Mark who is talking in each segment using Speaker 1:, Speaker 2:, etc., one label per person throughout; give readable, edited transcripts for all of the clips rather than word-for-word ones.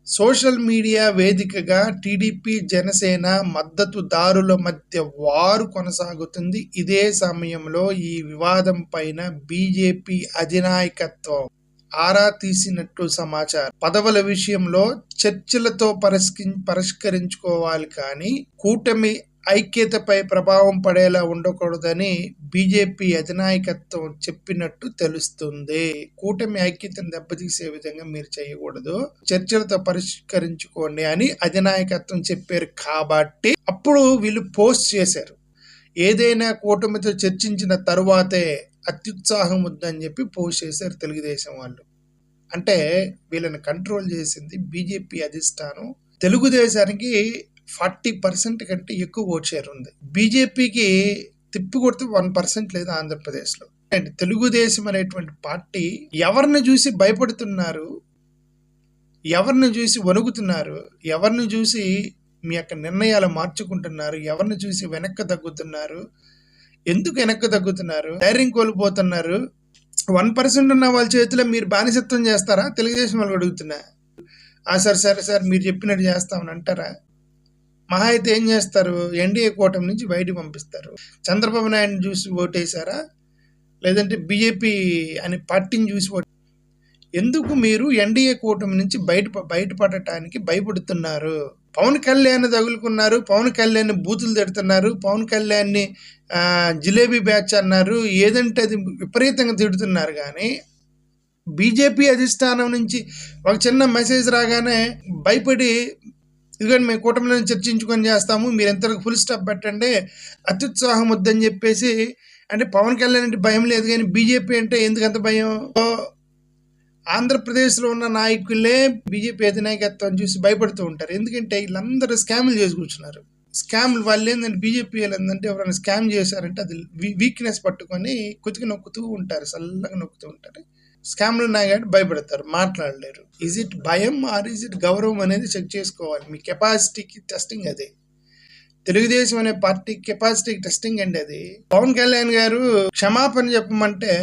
Speaker 1: Social media వేదికగా TDP, Janasena మద్దతుదారుల మధ్య వారు కొనసాగుతుంది. ఇదే సమయంలో ఈ వివాదం పైన బీజేపీ అధినాయకత్వం ఆరా తీసినట్టు సమాచారం. పదవుల విషయంలో చర్చలతో పరిష్కరించుకోవాలి కానీ కూటమి ఐక్యతపై ప్రభావం పడేలా ఉండకూడదని బీజేపీ అధినాయకత్వం చెప్పినట్టు తెలుస్తుంది. కూటమి ఐక్యతను దెబ్బతీసే విధంగా మీరు చేయకూడదు, చర్చలతో పరిష్కరించుకోండి అని అధినాయకత్వం చెప్పారు. కాబట్టి అప్పుడు వీళ్ళు పోస్ట్ చేశారు. ఏదైనా కూటమితో చర్చించిన తరువాతే అత్యుత్సాహం వద్దని చెప్పి పోస్ట్ చేశారు తెలుగుదేశం వాళ్ళు. అంటే వీళ్ళని కంట్రోల్ చేసింది బీజేపీ అధిష్టానం. తెలుగుదేశానికి 40% కంటే ఎక్కువ ఓట్ షేర్ ఉంది. బీజేపీకి తిప్పి కొడితే 1% లేదు ఆంధ్రప్రదేశ్లో. అండ్ తెలుగుదేశం అనేటువంటి పార్టీ ఎవరిని చూసి భయపడుతున్నారు, ఎవరిని చూసి వణుకుతున్నారు, ఎవరిని చూసి మీ యొక్క నిర్ణయాలు మార్చుకుంటున్నారు, ఎవరిని చూసి వెనక్కి తగ్గుతున్నారు, ఎందుకు వెనక్కి తగ్గుతున్నారు, ధైర్యం కోల్పోతున్నారు. 1% ఉన్న వాళ్ళ చేతిలో మీరు బానిసత్వం చేస్తారా? తెలుగుదేశం వాళ్ళు అడుగుతున్నా. సరే మీరు చెప్పినట్టు చేస్తామని అంటారా? మహా అయితే ఏం చేస్తారు? ఎన్డీఏ కూటమి నుంచి బయటకు పంపిస్తారు. చంద్రబాబు నాయుడుని చూసి ఓటేశారా, లేదంటే బీజేపీ అనే పార్టీని చూసి ఎందుకు మీరు ఎన్డీఏ కూటమి నుంచి బయటపడటానికి భయపడుతున్నారు? పవన్ కళ్యాణ్ తగులుకున్నారు, పవన్ కళ్యాణ్ బూతులు తిడుతున్నారు, పవన్ కళ్యాణ్ని జిలేబీ బ్యాచ్ అన్నారు, ఏదంటే అది విపరీతంగా తిడుతున్నారు. కానీ బీజేపీ అధిష్టానం నుంచి ఒక చిన్న మెసేజ్ రాగానే భయపడి ఇదిగోండి మేము కూటమిలో చర్చించుకొని చేస్తాము, మీరు ఎంతవరకు ఫుల్ స్టాప్ పెట్టండి, అత్యుత్సాహం వద్దని చెప్పేసి. అంటే పవన్ కళ్యాణ్ అంటే భయం లేదు, కానీ బీజేపీ అంటే ఎందుకంత భయం? ఆంధ్రప్రదేశ్లో ఉన్న నాయకులే బీజేపీ అధినాయకత్వం చూసి భయపడుతూ ఉంటారు. ఎందుకంటే వీళ్ళందరూ స్కామ్లు చేసి కూర్చున్నారు. స్కామ్లు వాళ్ళు ఏంటంటే బీజేపీ వాళ్ళు ఏంటంటే ఎవరైనా స్కామ్ చేశారంటే అది వీక్నెస్ పట్టుకొని కుతికి నొక్కుతూ ఉంటారు, చల్లగా నొక్కుతూ ఉంటారు. స్కామ్లు ఉన్నాయి కాబట్టి భయపడతారు, మాట్లాడలేరు. ఈజ్ ఇట్ భయం ఆర్ ఈజ్ ఇట్ గౌరవం అనేది చెక్ చేసుకోవాలి. మీ కెపాసిటీకి టెస్టింగ్ అది. తెలుగుదేశం అనే పార్టీ కెపాసిటీకి టెస్టింగ్ అండి అది. పవన్ కళ్యాణ్ గారు క్షమాపణ చెప్పమంటే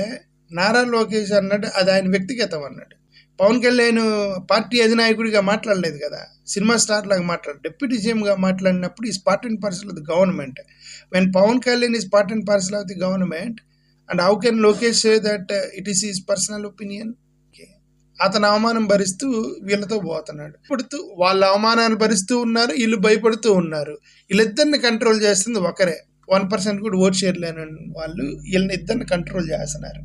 Speaker 1: నారా లోకేష్ అన్నాడు, అది ఆయన వ్యక్తిగతం అన్నాడు. పవన్ కళ్యాణ్ పార్టీ అధినాయకుడిగా మాట్లాడలేదు కదా, సినిమా స్టార్ లాగా మాట్లాడు, డిప్యూటీ సీఎంగా మాట్లాడినప్పుడు is part and parcel of the government. When Pawan Kalyan is part and parcel of the government, and how can Lokesh say that it is his personal opinion? అతను అవమానం భరిస్తూ వీళ్ళతో పోతున్నాడు. ఇప్పుడు వాళ్ళ అవమానాన్ని భరిస్తూ ఉన్నారు, వీళ్ళు భయపడుతూ ఉన్నారు. వీళ్ళిద్దరిని కంట్రోల్ చేస్తుంది ఒకరే. 1% కూడా ఓట్ షేర్ లేని వాళ్ళు వీళ్ళని ఇద్దరిని కంట్రోల్ చేస్తున్నారు.